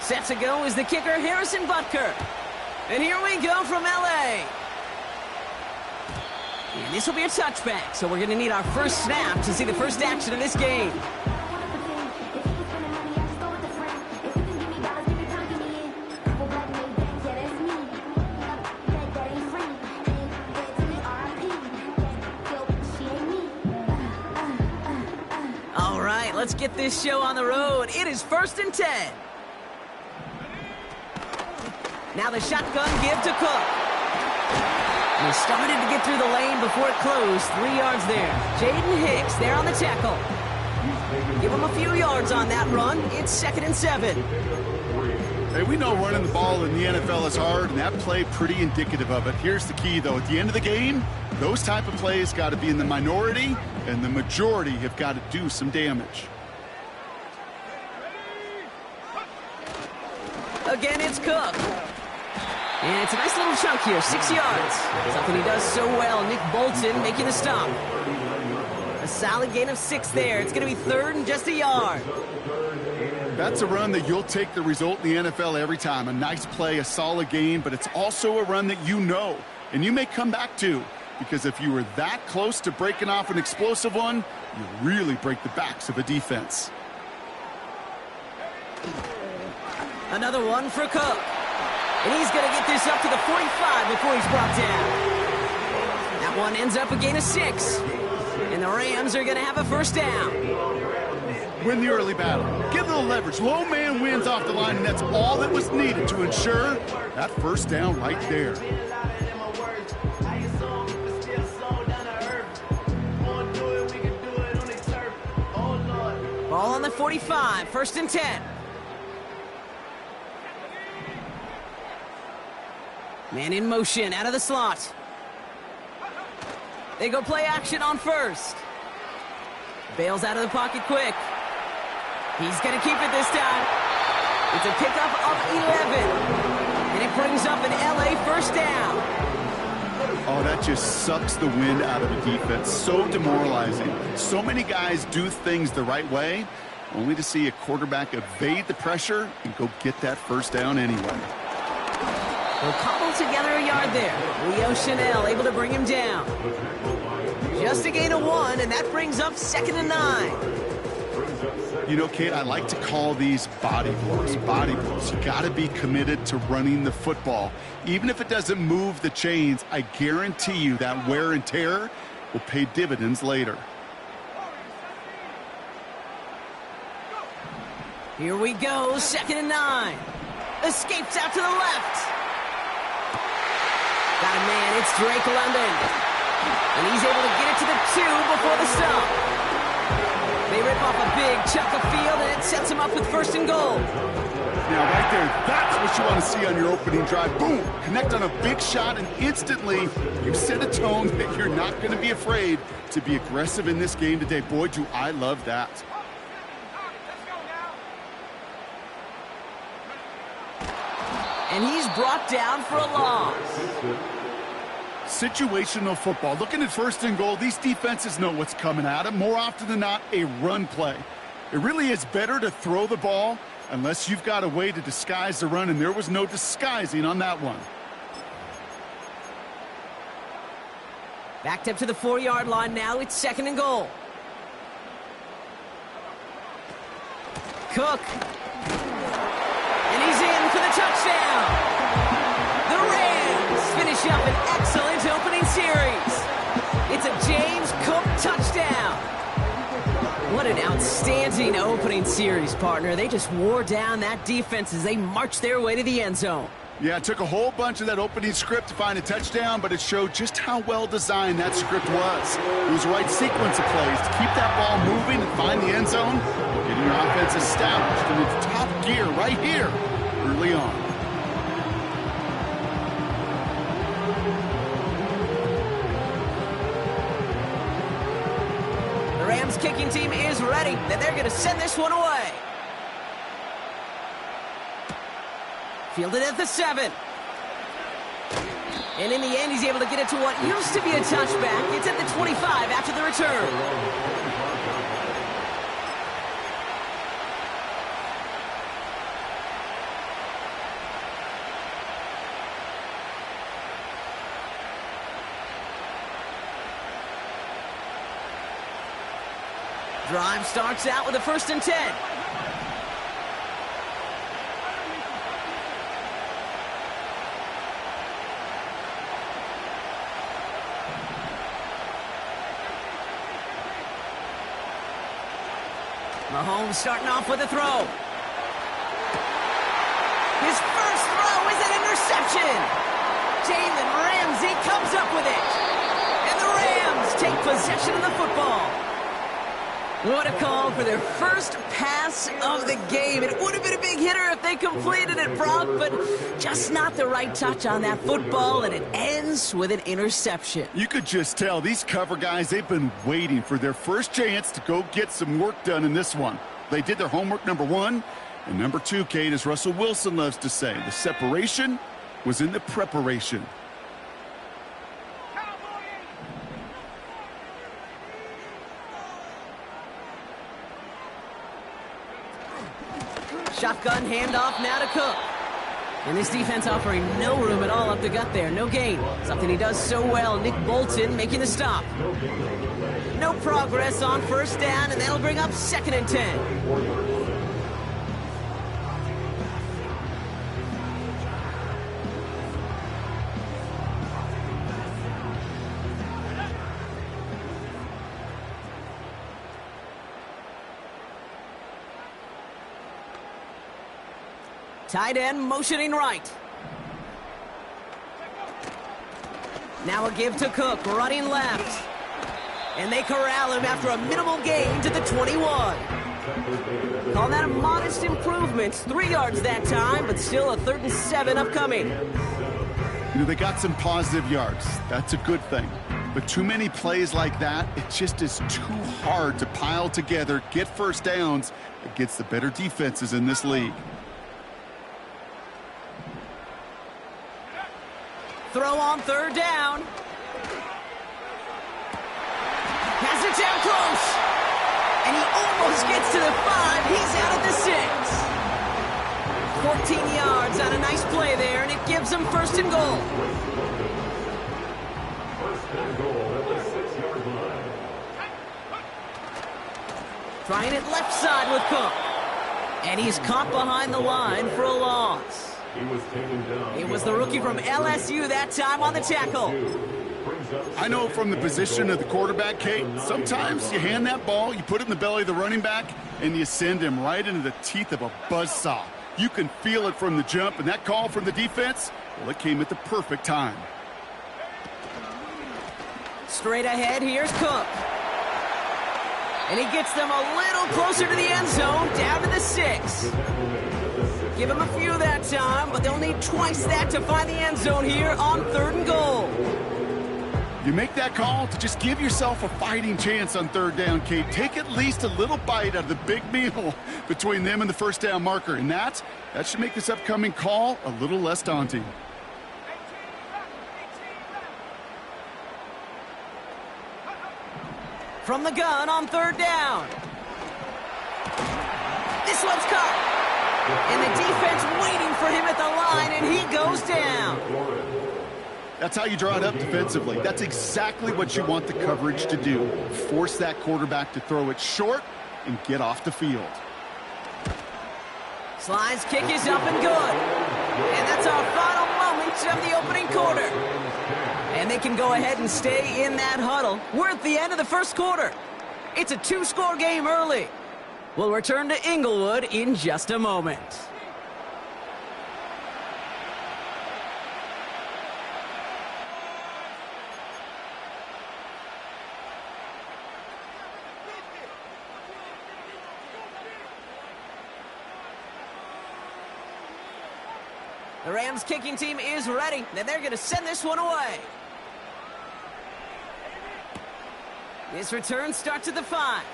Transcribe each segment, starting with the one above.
Set to go is the kicker, Harrison Butker. And here we go from L.A. And this will be a touchback, so we're going to need our first snap to see the first action of this game. All right, let's get this show on the road. It is 1st and 10. Now the shotgun give to Cook. And he started to get through the lane before it closed. 3 yards there. Jaden Hicks there on the tackle. Give him a few yards on that run. It's 2nd and 7. Hey, we know running the ball in the NFL is hard, and that play pretty indicative of it. Here's the key, though. At the end of the game, those type of plays got to be in the minority, and the majority have got to do some damage. Again, it's Cook. And it's a nice little chunk here, 6 yards. Something he does so well. Nick Bolton making the stop. A solid gain of 6 there. It's going to be 3rd and just a yard. That's a run that you'll take the result in the NFL every time. A nice play, a solid gain, but it's also a run that you know, and you may come back to, because if you were that close to breaking off an explosive one, you really break the backs of a defense. Another one for Cook. And he's going to get this up to the 45 before he's brought down. That one ends up a gain of 6. And the Rams are going to have a first down. Win the early battle. Get a little leverage. Low man wins off the line, and that's all that was needed to ensure that first down right there. Ball on the 45, 1st and 10. Man in motion, out of the slot. They go play action on 1st. Bails out of the pocket quick. He's going to keep it this time. It's a pickup of 11. And it brings up an LA first down. Oh, that just sucks the wind out of the defense. So demoralizing. So many guys do things the right way, only to see a quarterback evade the pressure and go get that first down anyway. They'll cobble together a yard there. Leo Chanel able to bring him down. Just a gain of 1, and that brings up 2nd and 9. You know, Kate, I like to call these body blows. Body blows. You got to be committed to running the football. Even if it doesn't move the chains, I guarantee you that wear and tear will pay dividends later. Here we go, 2nd and 9. Escapes out to the left. Got a man, it's Drake London. And he's able to get it to the 2 before the stop. They rip off a big chunk of field, and it sets him up with 1st and goal. Now, right there, that's what you want to see on your opening drive. Boom! Connect on a big shot, and instantly you set a tone that you're not going to be afraid to be aggressive in this game today. Boy, do I love that. And he's brought down for a loss. Situational football. Looking at 1st and goal, these defenses know what's coming at them. More often than not, a run play. It really is better to throw the ball unless you've got a way to disguise the run, and there was no disguising on that one. Backed up to the 4-yard line now. It's 2nd and goal. Cook. And he's in for the touchdown. The Rams finish up an excellent opening series. It's a James Cook touchdown. What an outstanding opening series, partner. They just wore down that defense as they marched their way to the end zone. Yeah, it took a whole bunch of that opening script to find a touchdown, but it showed just how well designed that script was. It was the right sequence of plays to keep that ball moving and find the end zone, getting your offense established in its top gear right here early on. The Rams kicking team is ready, and they're going to send this one away. Fielded at the 7. And in the end, he's able to get it to what used to be a touchback. It's at the 25 after the return. Drive starts out with a 1st and 10. Mahomes starting off with a throw. His first throw is an interception. Jalen Ramsey comes up with it. And the Rams take possession of the football. What a call for their first pass of the game. It would have been a big hitter if they completed it, Brock, but just not the right touch on that football, and it ends with an interception. You could just tell these cover guys, they've been waiting for their first chance to go get some work done in this one. They did their homework, number one. And number two, Kate, as Russell Wilson loves to say, the separation was in the preparation. Shotgun handoff now to Cook. And this defense offering no room at all up the gut there. No gain. Something he does so well. Nick Bolton making the stop. No progress on 1st down, and that'll bring up 2nd and 10. Tight end motioning right. Now a give to Cook, running left. And they corral him after a minimal gain to the 21. Call that a modest improvement. 3 yards that time, but still a 3rd and 7 upcoming. You know, they got some positive yards. That's a good thing. But too many plays like that, it just is too hard to pile together, get 1st downs against the better defenses in this league. Throw on 3rd down. Has it down close. And he almost gets to the 5. He's out at the 6. 14 yards on a nice play there, and it gives him 1st and goal. Trying it left side with Cook. And he's caught behind the line for a loss. It was the rookie from LSU that time on the tackle. I know from the position of the quarterback, Kate, sometimes you hand that ball, you put it in the belly of the running back, and you send him right into the teeth of a buzzsaw. You can feel it from the jump, and that call from the defense, well, it came at the perfect time. Straight ahead, here's Cook. And he gets them a little closer to the end zone, down to the 6. Give him a few that time, but they'll need twice that to find the end zone here on 3rd and goal. You make that call to just give yourself a fighting chance on 3rd down, Kate. Take at least a little bite out of the big meal between them and the 1st down marker, and that should make this upcoming call a little less daunting. From the gun on 3rd down. This one's caught. And the defense waiting for him at the line, and he goes down. That's how you draw it up defensively. That's exactly what you want the coverage to do. Force that quarterback to throw it short and get off the field. Slide's kick is up and good. And that's our final moments of the opening quarter. And they can go ahead and stay in that huddle. We're at the end of the 1st quarter. It's a 2-score game early. We'll return to Inglewood in just a moment. The Rams kicking team is ready, and they're going to send this one away. This return starts at the 5.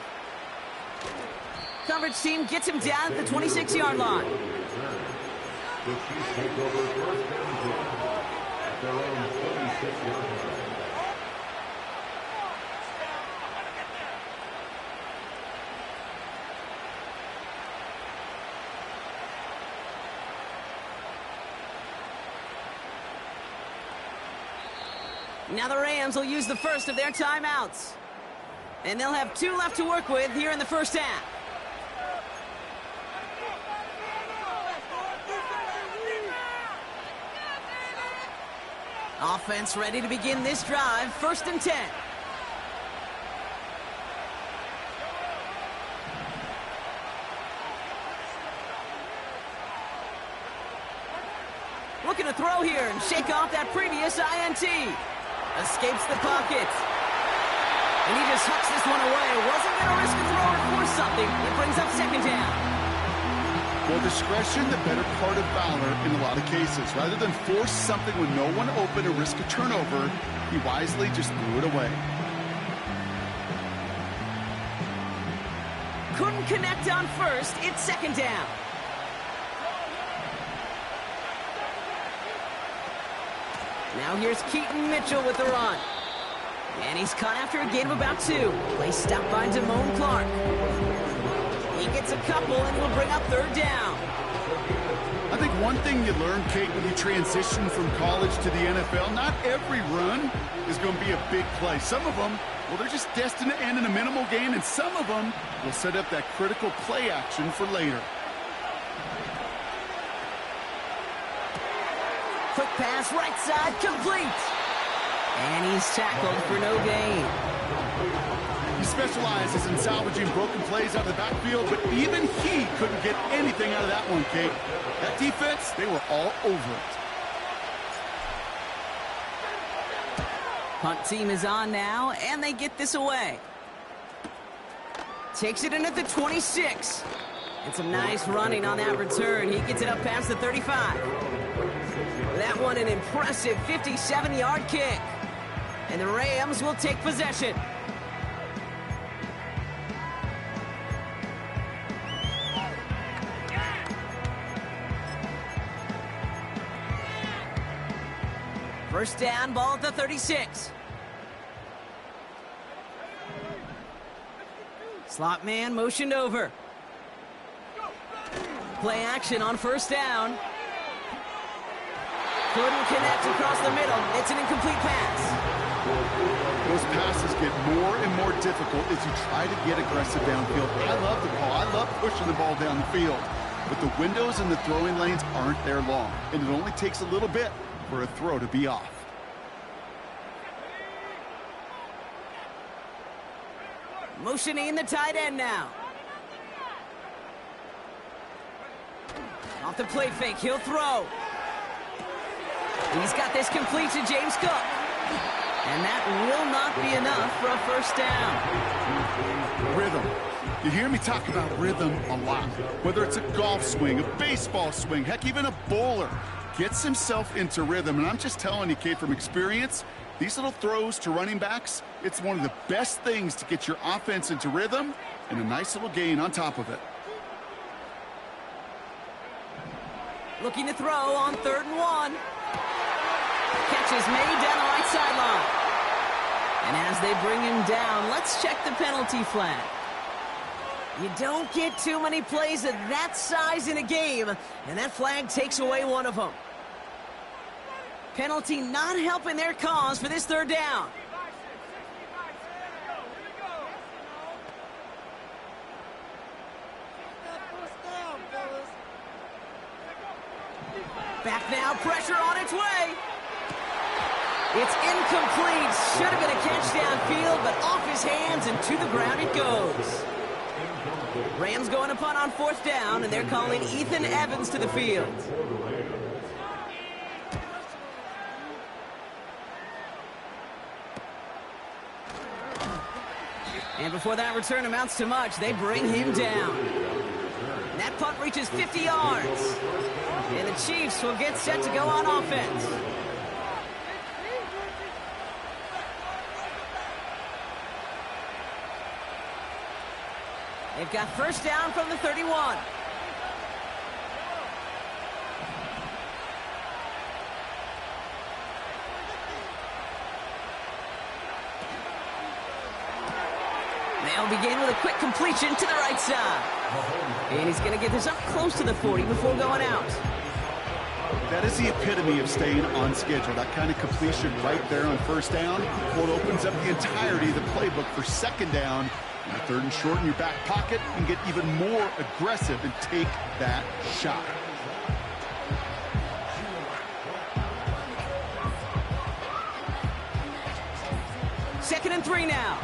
Coverage team gets him down at the 26-yard line. Now the Rams will use the first of their timeouts. And they'll have 2 left to work with here in the first half. Offense ready to begin this drive. 1st and 10. Looking to throw here and shake off that previous INT. Escapes the pocket. And he just hucks this one away. Wasn't going to risk a throw or force something. It brings up 2nd down. Well, discretion, the better part of valor in a lot of cases. Rather than force something with no one open or risk a turnover, he wisely just threw it away. Couldn't connect on 1st. It's 2nd down. Now here's Keaton Mitchell with the run. And he's caught after a gain of about 2. Play stopped by Damone Clark. He gets a couple and will bring up 3rd down. I think one thing you learn, Kate, when you transition from college to the NFL, not every run is going to be a big play. Some of them, well, they're just destined to end in a minimal gain, and some of them will set up that critical play action for later. Quick pass, right side, complete. And he's tackled for no gain. He specializes in salvaging broken plays out of the backfield, but even he couldn't get anything out of that one, Kate. That defense, they were all over it. Punt team is on now, and they get this away. Takes it in at the 26. And some nice running on that return. He gets it up past the 35. That one an impressive 57-yard kick. And the Rams will take possession. First down, ball at the 36. Slot man motioned over. Play action on 1st down. Couldn't connect across the middle. It's an incomplete pass. Those passes get more and more difficult as you try to get aggressive downfield. I love the ball. I love pushing the ball down the field. But the windows in the throwing lanes aren't there long, and it only takes a little bit for a throw to be off. Motioning the tight end now. Off the play fake, he'll throw. He's got this complete to James Cook. And that will not be enough for a 1st down. Rhythm. You hear me talk about rhythm a lot. Whether it's a golf swing, a baseball swing, heck, even a bowler gets himself into rhythm. And I'm just telling you, Kate, from experience, these little throws to running backs, it's one of the best things to get your offense into rhythm and a nice little gain on top of it. Looking to throw on 3rd and 1. Catch is made down the right sideline. And as they bring him down, let's check the penalty flag. You don't get too many plays of that size in a game, and that flag takes away one of them. Penalty not helping their cause for this 3rd down. Back now, pressure on its way. It's incomplete. Should have been a catch downfield, but off his hands and to the ground it goes. Rams going to punt on 4th down, and they're calling Ethan Evans to the field. And before that return amounts to much, they bring him down. And that punt reaches 50 yards. And the Chiefs will get set to go on offense. They've got 1st down from the 31. They'll begin with a quick completion to the right side. And he's going to get this up close to the 40 before going out. That is the epitome of staying on schedule. That kind of completion right there on first down, what opens up the entirety of the playbook for second down. And third and short in your back pocket, you can get even more aggressive and take that shot. Second and 3 now.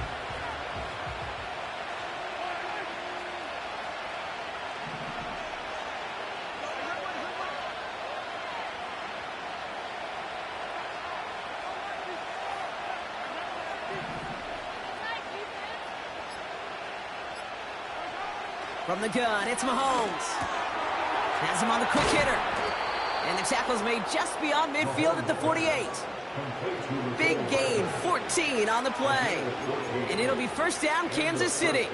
From the gun, it's Mahomes. Has him on the quick hitter. And the tackle's made just beyond midfield at the 48. Big gain, 14 on the play. And it'll be first down, Kansas City.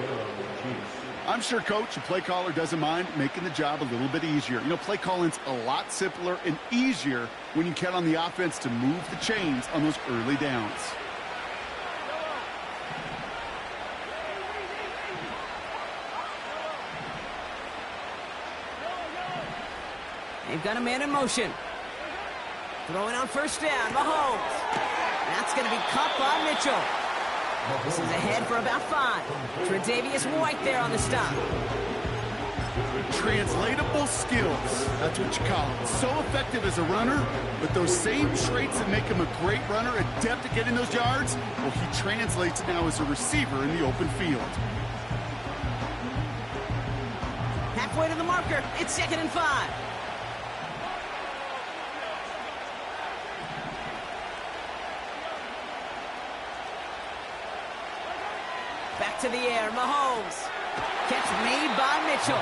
I'm sure coach and play caller doesn't mind making the job a little bit easier. You know, play calling's a lot simpler and easier when you count on the offense to move the chains on those early downs. They've got a man in motion. Throwing on first down, Mahomes. That's going to be caught by Mitchell. This is ahead for about 5. Tre'Davious White there on the stop. Translatable skills. That's what you call it. So effective as a runner, but those same traits that make him a great runner, adept at getting those yards, well, he translates now as a receiver in the open field. Halfway to the marker. It's second and 5. Back to the air, Mahomes. Catch made by Mitchell.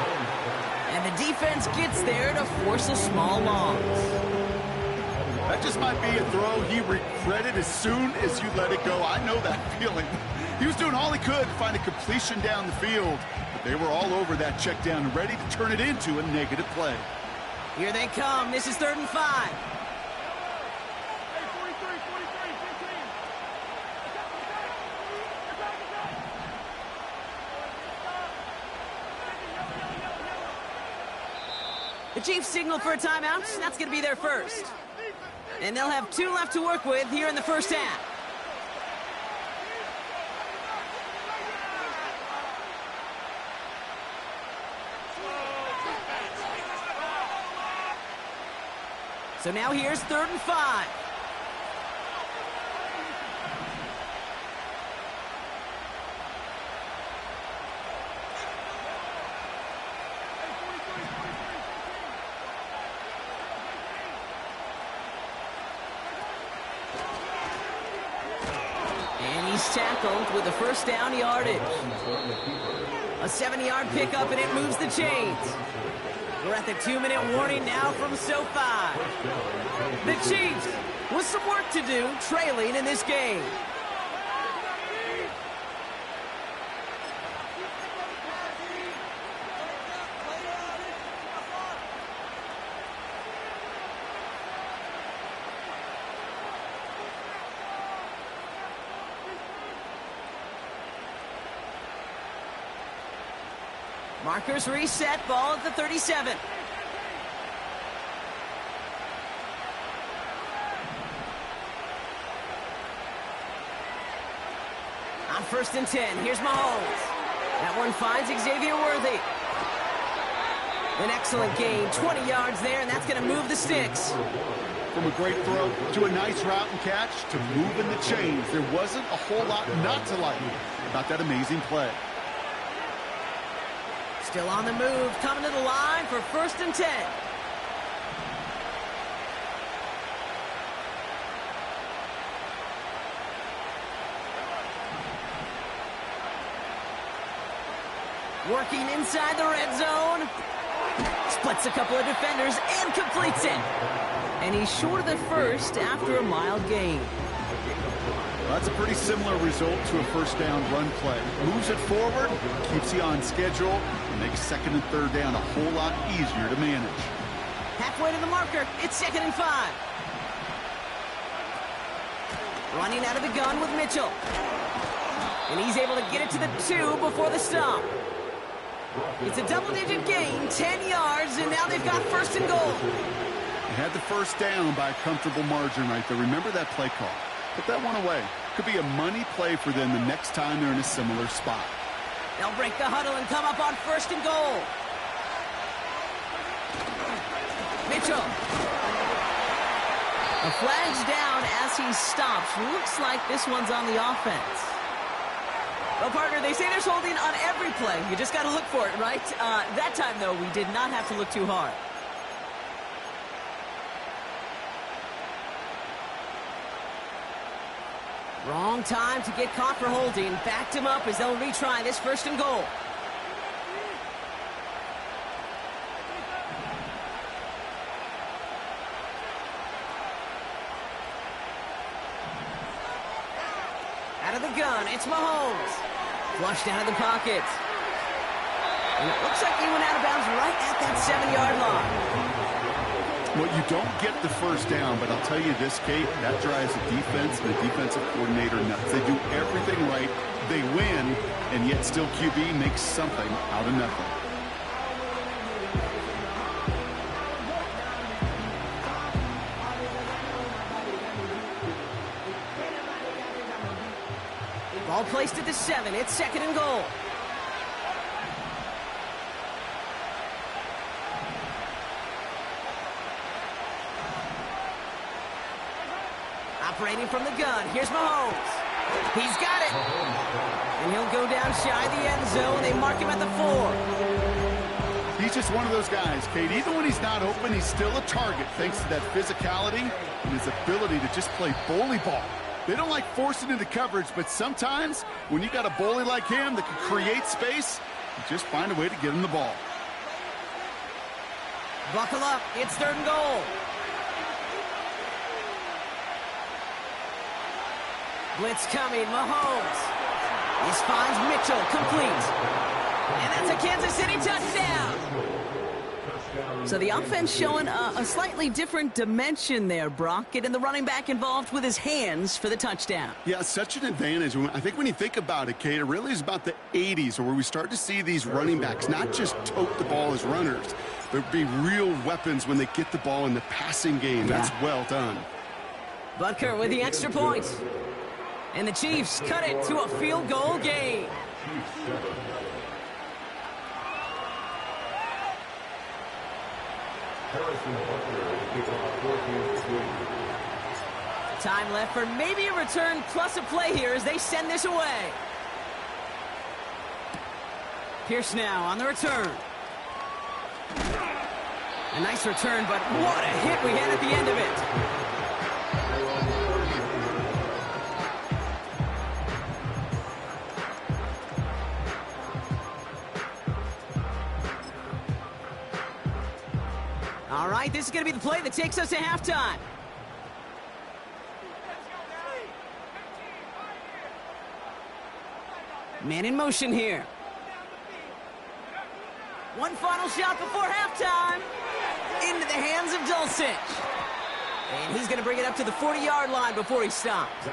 And the defense gets there to force a small loss. That just might be a throw he regretted as soon as you let it go. I know that feeling. He was doing all he could to find a completion down the field, but they were all over that check down, ready to turn it into a negative play. Here they come. This is third and 5. The Chiefs signal for a timeout. That's going to be their first. And they'll have 2 left to work with here in the first half. So now here's third and 5. Tackled with a first down yardage. A 7-yard pickup, and it moves the chains. We're at the 2-minute warning now from SoFi. The Chiefs with some work to do, trailing in this game. Markers reset, ball at the 37. On first and 10, here's Mahomes. That one finds Xavier Worthy. An excellent gain, 20 yards there, and that's going to move the sticks. From a great throw to a nice route and catch to moving the chains, there wasn't a whole lot not to like about that amazing play. Still on the move, coming to the line for first and 10. Working inside the red zone. Splits a couple of defenders and completes it. And he's short of the first after a mild gain. That's a pretty similar result to a first down run play. Moves it forward, keeps you on schedule, and makes second and third down a whole lot easier to manage. Halfway to the marker, it's second and 5. Running out of the gun with Mitchell. And he's able to get it to the 2 before the stop. It's a double-digit gain, 10 yards, and now they've got first and goal. They had the first down by a comfortable margin right there. Remember that play call. Put that one away. Could be a money play for them the next time they're in a similar spot. They'll break the huddle and come up on 1st and goal. Mitchell. A flag's down as he stops. Looks like this one's on the offense. Well, partner, they say there's holding on every play. You just got to look for it, right? That time, though, we did not have to look too hard. Wrong time to get caught for holding. Backed him up as they'll retry this 1st and goal. Out of the gun, it's Mahomes. Flushed out of the pocket. And it looks like he went out of bounds right at that 7-yard line. Well, you don't get the first down, but I'll tell you this, Kate, that drives the defense and the defensive coordinator nuts. They do everything right, they win, and yet still QB makes something out of nothing. Ball placed at the 7. It's 2nd and goal. Operating from the gun. Here's Mahomes. He's got it. And he'll go down shy of the end zone. They mark him at the 4. He's just one of those guys, Kate. Even when he's not open, he's still a target thanks to that physicality and his ability to just play bully ball. They don't like forcing into coverage, but sometimes when you got a bully like him that can create space, you just find a way to get him the ball. Buckle up. It's 3rd and goal. Blitz coming. Mahomes. He finds Mitchell. Complete. And that's a Kansas City touchdown. So the offense showing a slightly different dimension there, Brock. Getting the running back involved with his hands for the touchdown. Yeah, such an advantage. I think when you think about it, Kate, it really is about the 80s where we start to see these running backs not just tote the ball as runners, but be real weapons when they get the ball in the passing game. That's well done. Butker with the extra point. And the Chiefs cut it to a field goal game. Time left for maybe a return plus a play here as they send this away. Pierce now on the return. A nice return, but what a hit we had at the end of it. All right, this is going to be the play that takes us to halftime. Man in motion here. One final shot before halftime. Into the hands of Dulcich. And he's going to bring it up to the 40-yard line before he stops.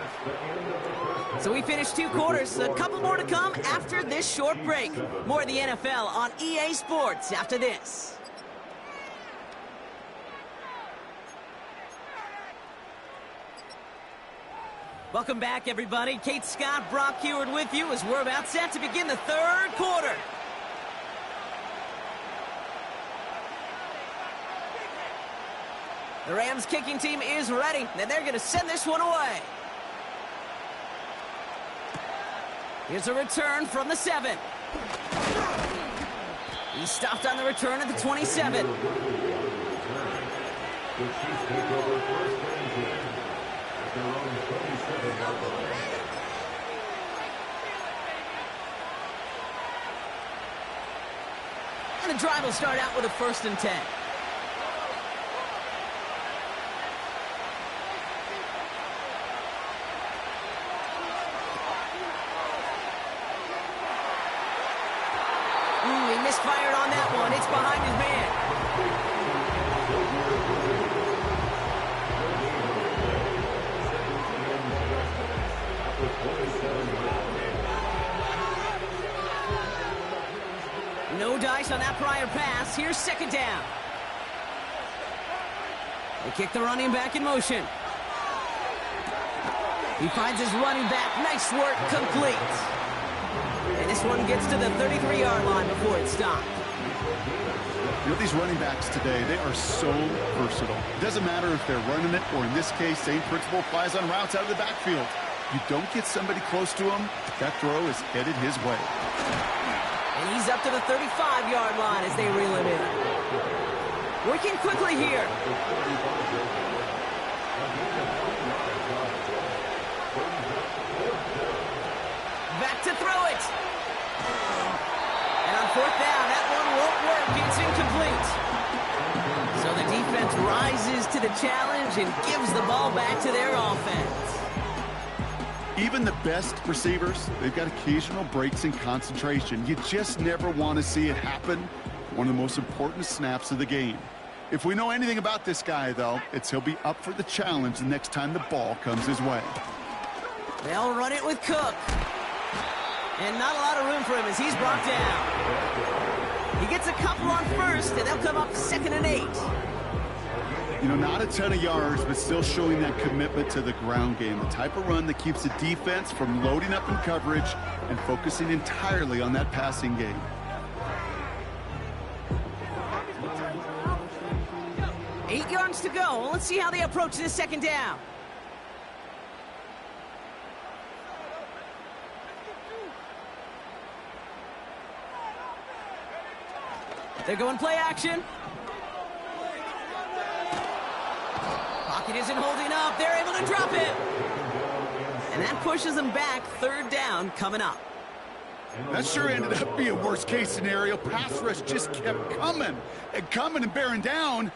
So we finished 2 quarters. A couple more to come after this short break. More of the NFL on EA Sports after this. Welcome back, everybody. Kate Scott, Brock Huard with you as we're about set to begin the 3rd quarter. The Rams kicking team is ready, and they're going to send this one away. Here's a return from the 7. He stopped on the return at the 27. And the drive will start out with a 1st and 10. He misfired on that one. It's behind his man. No dice on that prior pass. Here's 2nd down. They kick the running back in motion. He finds his running back. Nice work, complete. And this one gets to the 33-yard line before it stopped. You know, these running backs today, they are so versatile. It doesn't matter if they're running it or, in this case, same principle applies on routes out of the backfield. You don't get somebody close to him, that throw is headed his way. And he's up to the 35-yard line as they reel him in. Working quickly here. Back to throw it. And on fourth down, that one won't work. It's incomplete. So the defense rises to the challenge and gives the ball back to their offense. Even the best receivers, they've got occasional breaks in concentration. You just never want to see it happen. One of the most important snaps of the game. If we know anything about this guy, though, it's he'll be up for the challenge the next time the ball comes his way. They'll run it with Cook. And not a lot of room for him as he's brought down. He gets a couple on first, and they'll come up 2nd and 8. You know, not a ton of yards, but still showing that commitment to the ground game. The type of run that keeps the defense from loading up in coverage and focusing entirely on that passing game. Eight yards to go. Let's see how they approach this second down. They're going play action. Pocket isn't holding up. They're able to drop it. And that pushes them back. 3rd down coming up. That sure ended up being worst case scenario. Pass rush just kept coming and bearing down.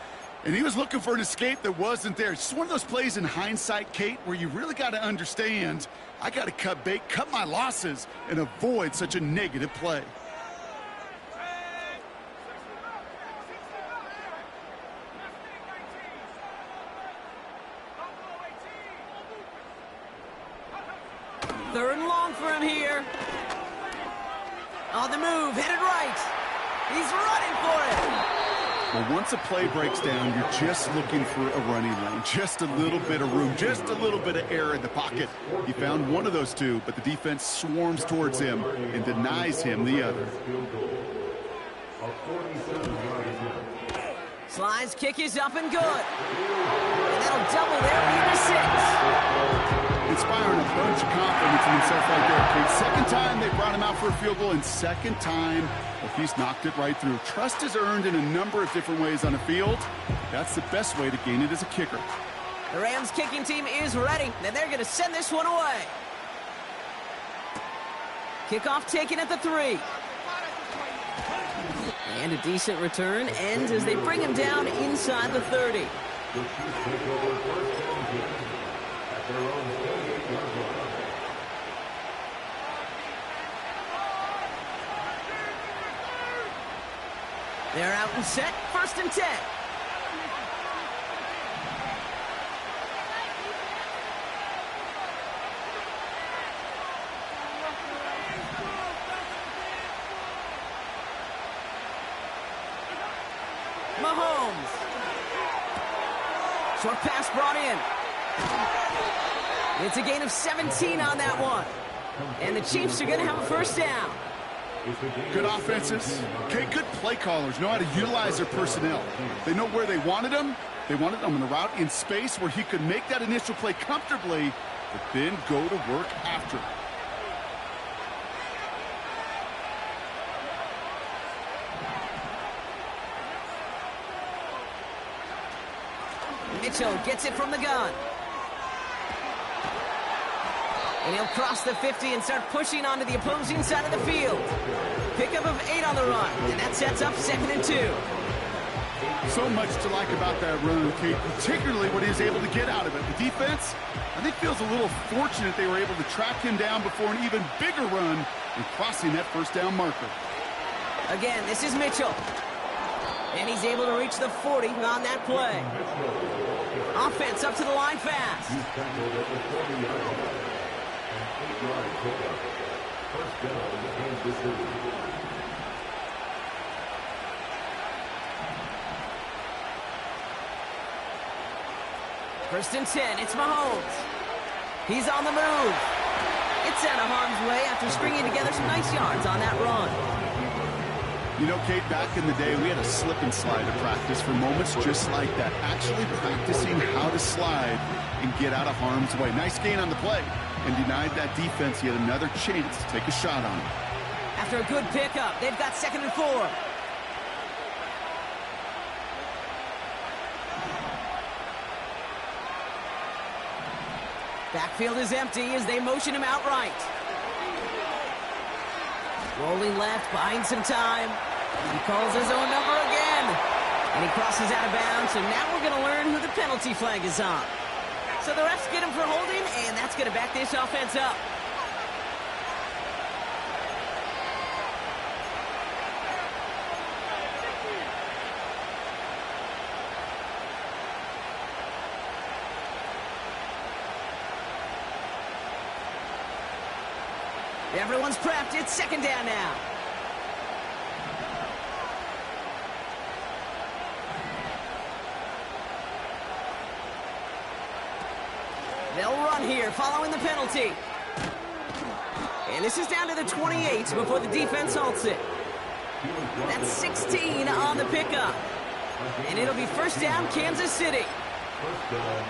And he was looking for an escape that wasn't there. It's just one of those plays in hindsight, Kate, where you really got to understand, I got to cut bait, cut my losses, and avoid such a negative play. Third and long for him here. On the move, headed right. He's running for it. Well, once a play breaks down, you're just looking for a running lane. Just a little bit of room, just a little bit of air in the pocket. He found one of those two, but the defense swarms towards him and denies him the other. Sly's kick is up and good. And that'll double their lead to 6. Inspiring a bunch of confidence in himself right there, Kate. Second time they brought him out for a field goal, and second time, well, he's knocked it right through. Trust is earned in a number of different ways on the field. That's the best way to gain it as a kicker. The Rams kicking team is ready, and they're going to send this one away. Kickoff taken at the 3. And a decent return ends as they bring him down inside the 30. They're out and set, 1st and 10. Mahomes. Short pass brought in. It's a gain of 17 on that one. And the Chiefs are going to have a 1st down. Good offenses. Okay, good play callers know how to utilize their personnel. They know where they wanted them. They wanted them on the route in space where he could make that initial play comfortably, but then go to work after. Mitchell gets it from the gun. And he'll cross the 50 and start pushing onto the opposing side of the field. Pickup of 8 on the run, and that sets up 2nd and 2. So much to like about that run, Kate, particularly what he was able to get out of it. The defense, I think, feels a little fortunate they were able to track him down before an even bigger run and crossing that 1st down marker. Again, this is Mitchell. And he's able to reach the 40 on that play. Offense up to the line fast. First and 10, it's Mahomes. He's on the move. It's out of harm's way after stringing together some nice yards on that run. You know, Kate, back in the day, we had a slip and slide to practice for moments just like that. Actually practicing how to slide and get out of harm's way. Nice gain on the play, and denied that defense yet another chance to take a shot on him. After a good pickup, they've got 2nd and 4. Backfield is empty as they motion him out right. Rolling left, buying some time. He calls his own number again. And he crosses out of bounds, so now we're going to learn who the penalty flag is on. So the refs get him for holding, and that's going to back this offense up. Everyone's prepped. It's 2nd down now. They'll run here following the penalty. And this is down to the 28 before the defense halts it. That's 16 on the pickup. And it'll be 1st down, Kansas City.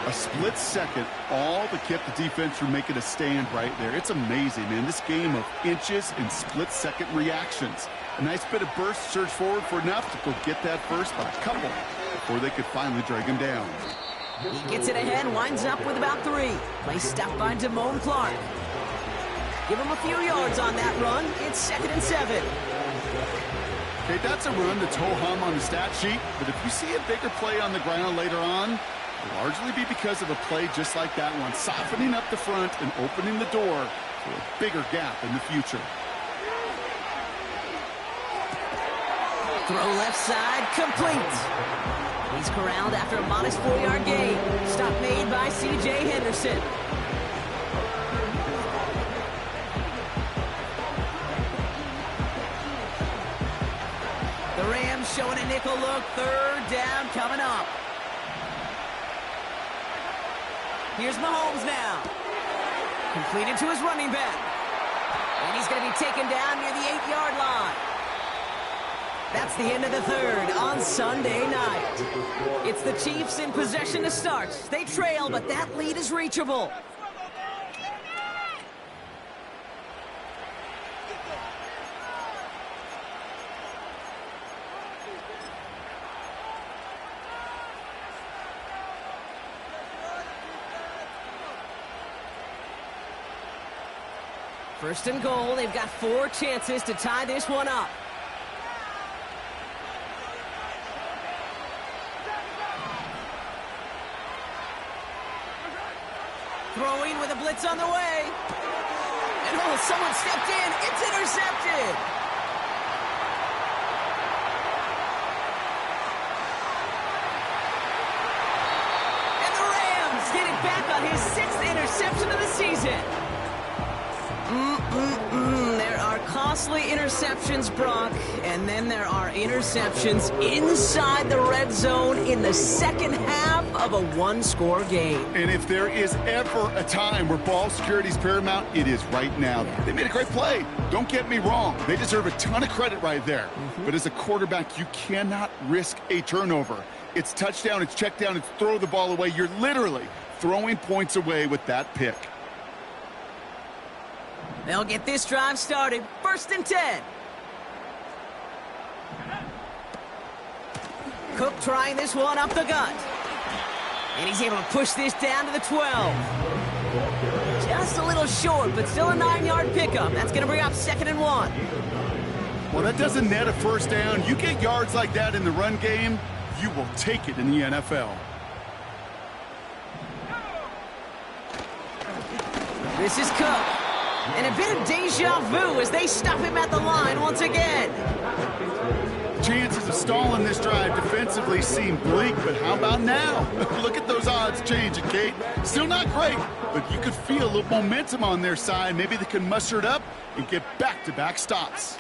A split second, all that kept the defense from making a stand right there. It's amazing, man. This game of inches and split-second reactions. A nice bit of burst, surge forward for enough to go get that first by a couple before they could finally drag him down. He gets it ahead, winds up with about 3. Play stopped by Damone Clark. Give him a few yards on that run. It's 2nd and 7. Okay, that's a run that's ho-hum on the stat sheet, but if you see a bigger play on the ground later on, it'll largely be because of a play just like that one, softening up the front and opening the door for a bigger gap in the future. Throw left side, complete. He's corralled after a modest 4-yard gain. Stop made by C.J. Henderson. The Rams showing a nickel look. 3rd down coming up. Here's Mahomes now. Completed to his running back. And he's going to be taken down near the 8-yard line. That's the end of the 3rd on Sunday night. It's the Chiefs in possession to start. They trail, but that lead is reachable. First and goal. They've got 4 chances to tie this one up. Throwing with a blitz on the way. And oh, someone stepped in. It's intercepted. And the Rams get it back on his 6th interception of the season. There are costly interceptions, Brock, and then there are interceptions inside the red zone in the second half of a 1-score game. And if there is ever a time where ball security is paramount, it is right now. They made a great play. Don't get me wrong. They deserve a ton of credit right there. But as a quarterback, you cannot risk a turnover. It's touchdown, it's check down, it's throw the ball away. You're literally throwing points away with that pick. They'll get this drive started. 1st and 10. Cook trying this one up the gut. And he's able to push this down to the 12. Just a little short, but still a 9-yard pickup. That's going to bring up 2nd and 1. Well, that doesn't net a 1st down. You get yards like that in the run game, you will take it in the NFL. This is Cook. And a bit of deja vu as they stop him at the line once again. Chances of stalling this drive defensively seem bleak, but how about now? Look at those odds changing, Kate. Still not great, but you could feel a little momentum on their side. Maybe they can muster it up and get back-to-back stops.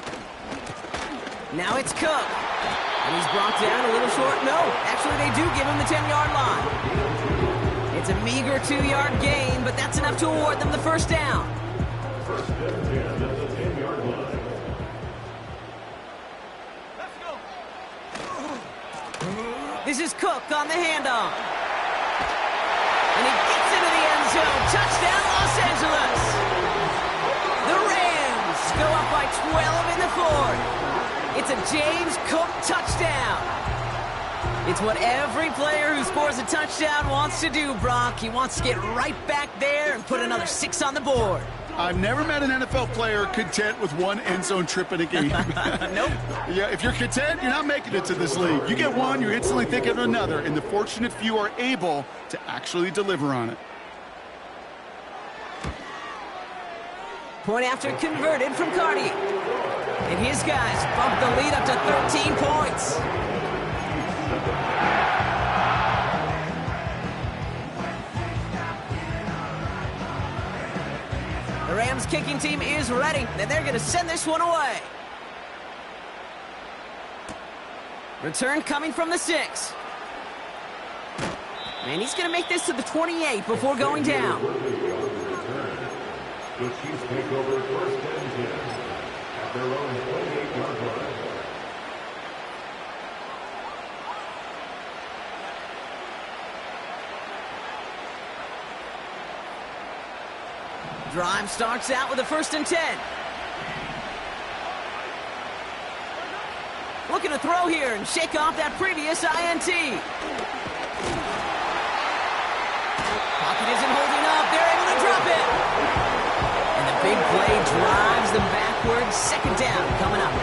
Now it's Cook. And he's brought down a little short. No, actually they do give him the 10-yard line. It's It's a meager 2-yard gain, but that's enough to award them the first down. This is Cook on the handoff. And he gets into the end zone. Touchdown, Los Angeles. The Rams go up by 12 in the fourth. It's a James Cook touchdown. It's what every player who scores a touchdown wants to do, Brock. He wants to get right back there and put another 6 on the board. I've never met an NFL player content with one end zone trip in a game. Nope. Yeah, if you're content, you're not making it to this league. You get one, you're instantly thinking of another, and the fortunate few are able to actually deliver on it. Point after converted from Cardi. And his guys bump the lead up to 13 points. The Rams kicking team is ready, and they're going to send this one away. Return coming from the 6. And he's going to make this to the 28 before going down. The Chiefs take over first and 10 at their own 28-yard line. Drive starts out with a 1st and 10. Looking to throw here and shake off that previous INT. Pocket isn't holding up. They're able to drop it. And the big play drives them backwards. 2nd down coming up.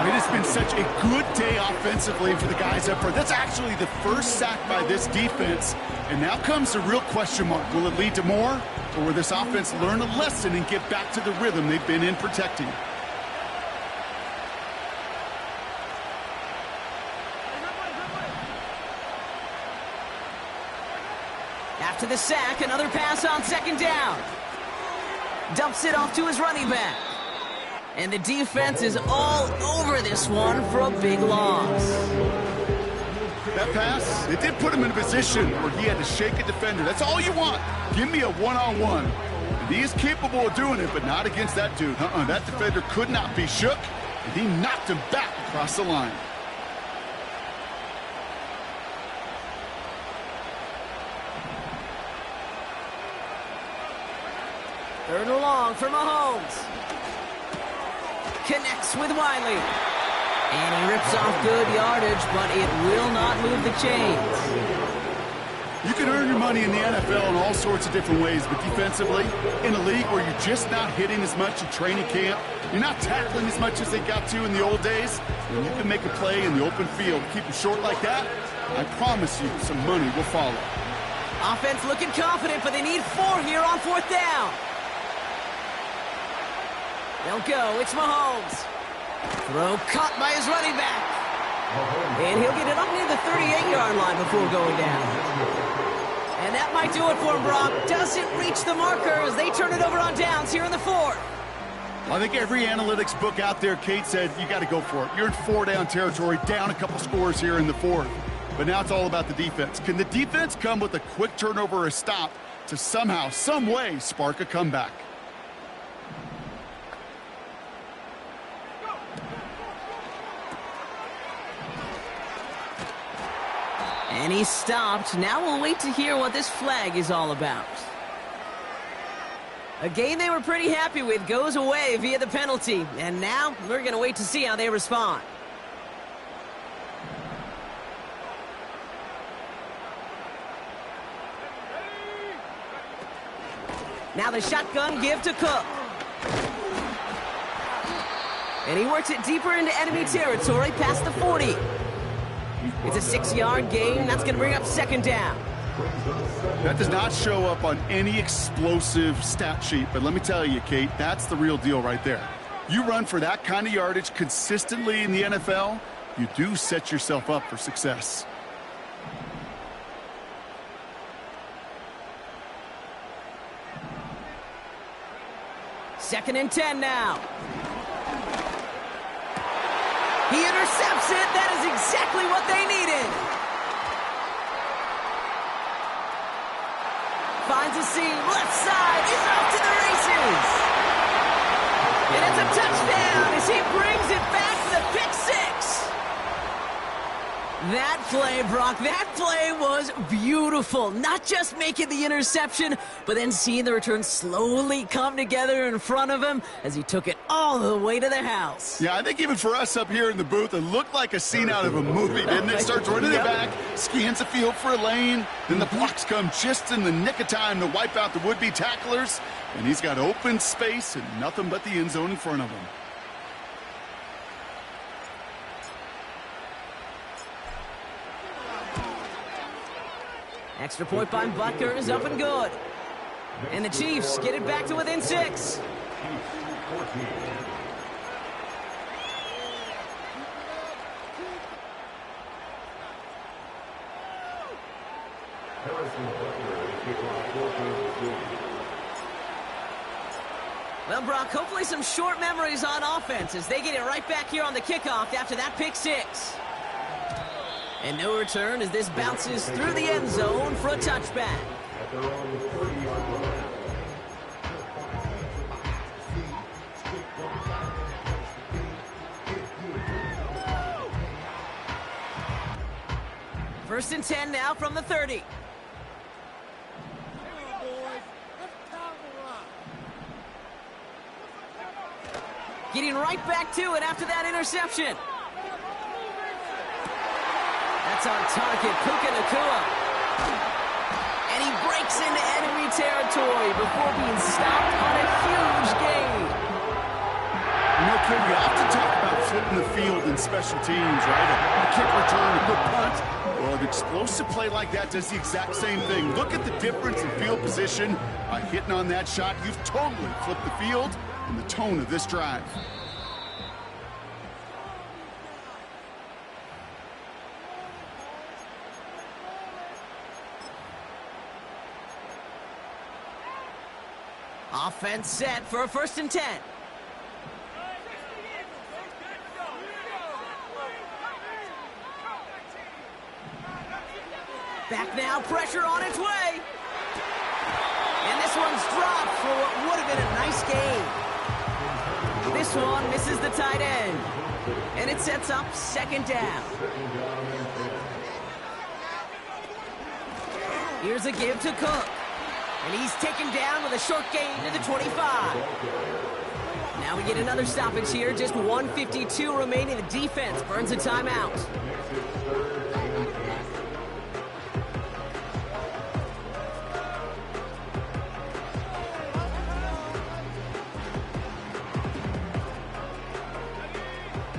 It has been such a good day offensively for the guys up front. That's actually the first sack by this defense. And now comes the real question mark. Will it lead to more? Or will this offense learn a lesson and get back to the rhythm they've been in protecting? After the sack, another pass on 2nd down. Dumps it off to his running back. And the defense is all over this one for a big loss. That pass, it did put him in a position where he had to shake a defender. That's all you want. Give me a one-on-one. And he is capable of doing it, but not against that dude. That defender could not be shook, and he knocked him back across the line. Third and long for Mahomes. Connects with Wiley. And he rips off good yardage, but it will not move the chains. You can earn your money in the NFL in all sorts of different ways, but defensively, in a league where you're just not hitting as much in training camp, you're not tackling as much as they got to in the old days, when you can make a play in the open field, keep it short like that, I promise you some money will follow. Offense looking confident, but they need 4 here on 4th down. They'll go. It's Mahomes. Throw caught by his running back. And he'll get it up near the 38-yard line before going down. And that might do it for him, Brock. Doesn't reach the markers. They turn it over on downs here in the 4th. I think every analytics book out there, Kate, said you got to go for it. You're in 4-down territory, down a couple scores here in the 4th. But now it's all about the defense. Can the defense come with a quick turnover or a stop to somehow, some way, spark a comeback? And he stopped. Now we'll wait to hear what this flag is all about. A game they were pretty happy with goes away via the penalty. And now we're going to wait to see how they respond. Now the shotgun give to Cook. And he works it deeper into enemy territory past the 40. It's a 6-yard gain. That's going to bring up 2nd down. That does not show up on any explosive stat sheet, but let me tell you, Kate, that's the real deal right there. You run for that kind of yardage consistently in the NFL, you do set yourself up for success. Second and 10 now. He intercepts it. That is exactly what they needed. finds a seam. Left side is off to the races. And it's a touchdown as he brings it back to the pick six. That play, Brock, that play was beautiful. Not just making the interception, but then seeing the return slowly come together in front of him as he took it all the way to the house. Yeah, I think even for us up here in the booth, it looked like a scene out of a movie, didn't it? Starts running it back, scans the field for a lane, then the blocks come just in the nick of time to wipe out the would-be tacklers, and he's got open space and nothing but the end zone in front of him. Extra point by Butker is up and good. And the Chiefs get it back to within 6. Well, Brock, hopefully some short memories on offense as they get it right back here on the kickoff after that pick 6. And no return as this bounces through the end zone for a touchback. First and 10 now from the 30. Getting right back to it after that interception. That's on target, Puka Nacua. And he breaks into enemy territory before being stopped on a huge gain. You know, Kim, you often talk about flipping the field in special teams, right? A kick return, a good punt. Well, an explosive play like that does the exact same thing. Look at the difference in field position. By hitting on that shot, you've totally flipped the field and the tone of this drive. Offense set for a first and 10. Back now, pressure on its way. And this one's dropped for what would have been a nice gain. This one misses the tight end. And it sets up second down. Here's a give to Cook. And he's taken down with a short gain to the 25. Now we get another stoppage here. Just 1:52 remaining. The defense burns a timeout.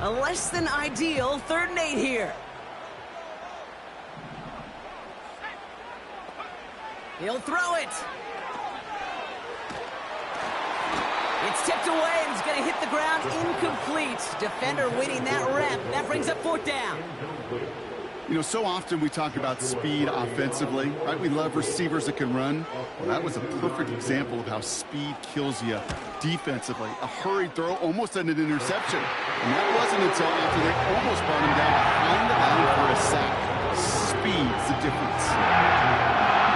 A less than ideal 3rd and 8 here. He'll throw it. It's tipped away and it's going to hit the ground incomplete. Defender winning that rep. That brings up 4th down. You know, so often we talk about speed offensively, right? We love receivers that can run. Well, that was a perfect example of how speed kills you defensively. A hurried throw, almost an interception. And that wasn't until after they almost brought him down behind the line for a sack. Speed's the difference.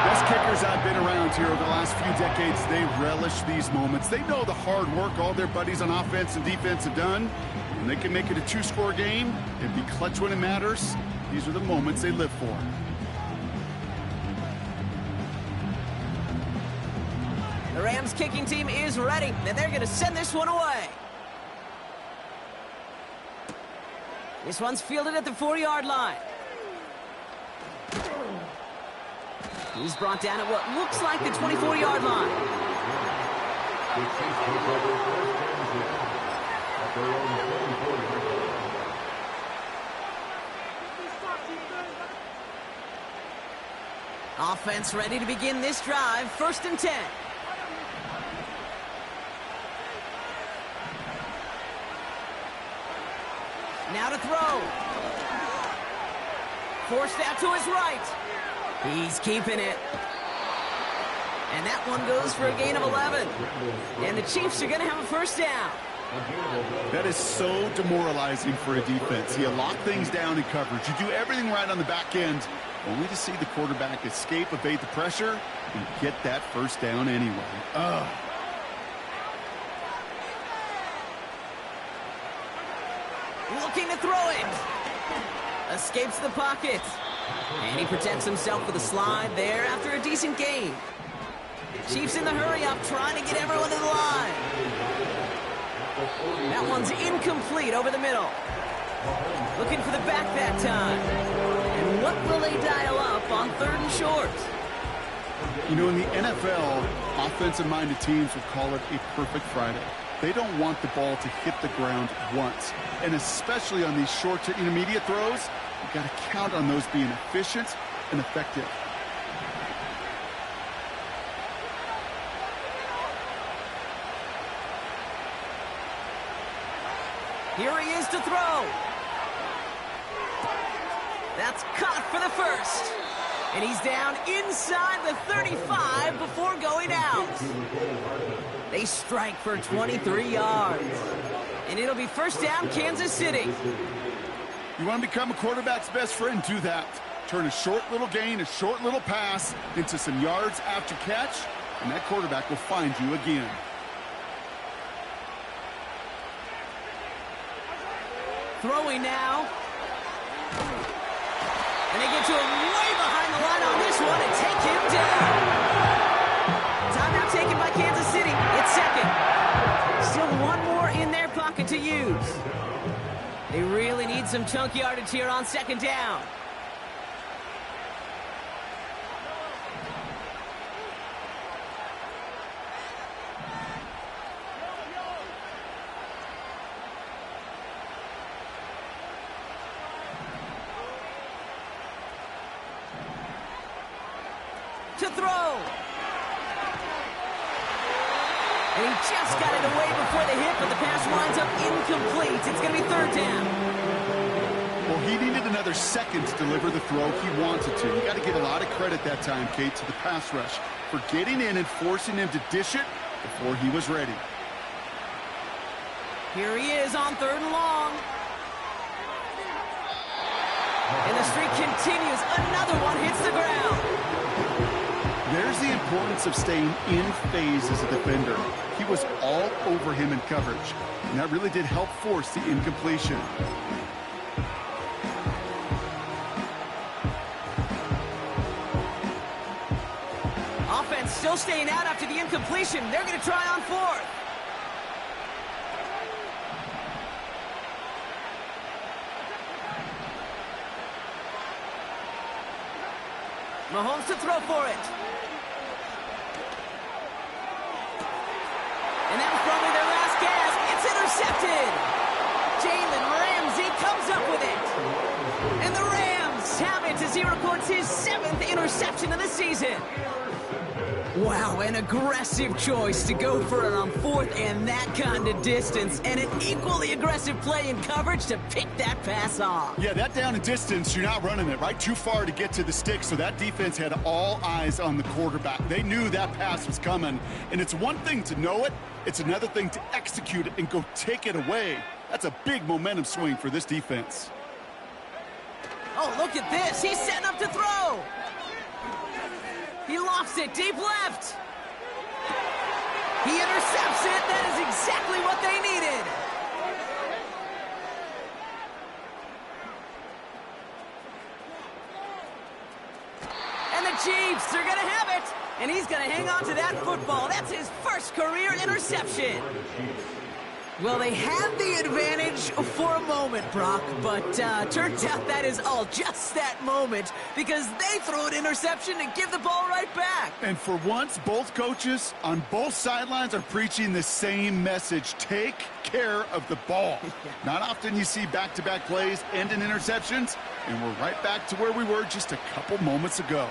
Best kickers I've been around here over the last few decades, they relish these moments. They know the hard work all their buddies on offense and defense have done. And they can make it a 2-score game and be clutch when it matters. These are the moments they live for. The Rams kicking team is ready, and they're going to send this one away. This one's fielded at the 4-yard line. He's brought down at what looks like the 24-yard line. Offense ready to begin this drive. 1st and 10. Now to throw. Forced out to his right. He's keeping it. And that one goes for a gain of 11. And the Chiefs are going to have a first down. That is so demoralizing for a defense. You lock things down in coverage. You do everything right on the back end, only to see the quarterback escape, evade the pressure, and get that first down anyway. Ugh. Looking to throw it. Escapes the pocket. And he protects himself with a slide there after a decent gain. Chiefs in the hurry-up, trying to get everyone to the line. That one's incomplete over the middle. Looking for the back that time. And what will they dial up on 3rd and short? You know, in the NFL, offensive-minded teams would call it a perfect Friday. They don't want the ball to hit the ground once. And especially on these short to intermediate throws, you've got to count on those being efficient and effective. Here he is to throw. That's caught for the first. And he's down inside the 35 before going out. They strike for 23 yards. And it'll be first down, Kansas City. You want to become a quarterback's best friend, do that. Turn a short little gain, a short little pass into some yards after catch, and that quarterback will find you again. Throwing now. And they get to him way behind the line on this one and take him down. Timeout taken by Kansas City. It's second. Still one more in their pocket to use. They really need some chunk yardage here on second down. To throw. And he just got it away before the hit, but the pass winds up incomplete. It's going to be 3rd down. Well, he needed another second to deliver the throw he wanted to. You got to give a lot of credit that time, Kate, to the pass rush for getting in and forcing him to dish it before he was ready. Here he is on 3rd and long. And the streak continues. Another one hits the ground. There's the importance of staying in phase as a defender. He was all over him in coverage, and that really did help force the incompletion. Offense still staying out after the incompletion. They're going to try on 4th. Mahomes to throw for it. And that was probably their last gas. It's intercepted. Jalen Ramsey comes up with it. And the Rams have it as he records his 7th interception of the season. Wow, an aggressive choice to go for it on 4th and that kind of distance. And an equally aggressive play in coverage to pick that pass off. Yeah, that down and distance, you're not running it, right? Too far to get to the stick, so that defense had all eyes on the quarterback. They knew that pass was coming, and it's one thing to know it, it's another thing to execute it and go take it away. That's a big momentum swing for this defense. Oh, look at this. He's setting up to throw. He lofts it deep left. He intercepts it. That is exactly what they needed. And the Chiefs are going to have it. And he's going to hang on to that football. That's his first career interception. Well, they had the advantage for a moment, Brock, but turns out that is all just that moment because they throw an interception and give the ball right back. And for once, both coaches on both sidelines are preaching the same message. Take care of the ball. Not often you see back-to-back plays end in interceptions, and we're right back to where we were just a couple moments ago.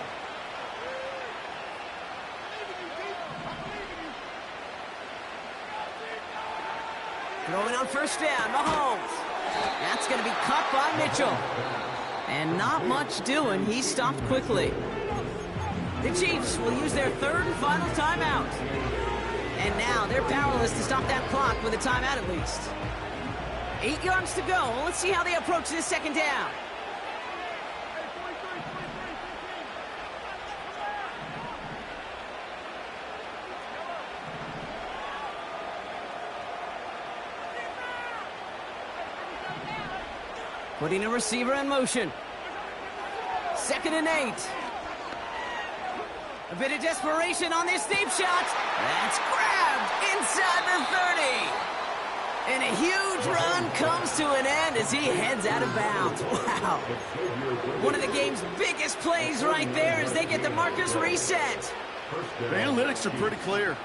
Throwing on first down, Mahomes. That's going to be caught by Mitchell. And not much doing. He stopped quickly. The Chiefs will use their 3rd and final timeout. And now they're powerless to stop that clock with a timeout at least. 8 yards to go. Let's see how they approach this second down. Putting a receiver in motion. 2nd and 8. A bit of desperation on this deep shot. That's grabbed inside the 30. And a huge run comes to an end as he heads out of bounds. Wow. One of the game's biggest plays right there as they get the markers reset. The analytics are pretty clear.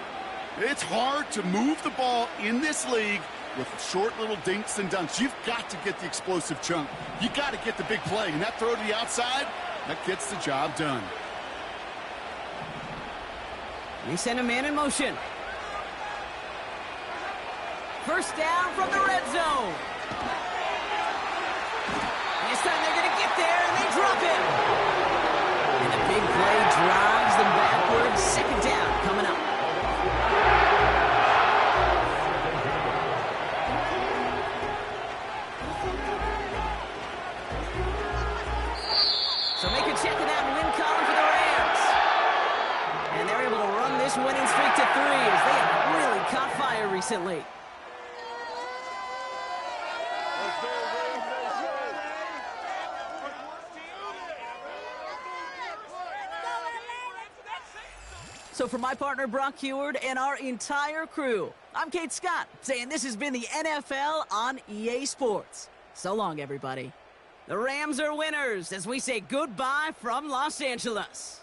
It's hard to move the ball in this league with short little dinks and dunks. You've got to get the explosive chunk. You got to get the big play. And that throw to the outside, that gets the job done. They send a man in motion. First down from the red zone. This time they're going to get there, and they drop him. And a big play drives them backwards. 2nd down coming up. So make a check of that win column for the Rams. And they're able to run this winning streak to 3 as they have really caught fire recently. So for my partner Brock Heward and our entire crew, I'm Kate Scott, saying this has been the NFL on EA Sports. So long, everybody. The Rams are winners as we say goodbye from Los Angeles.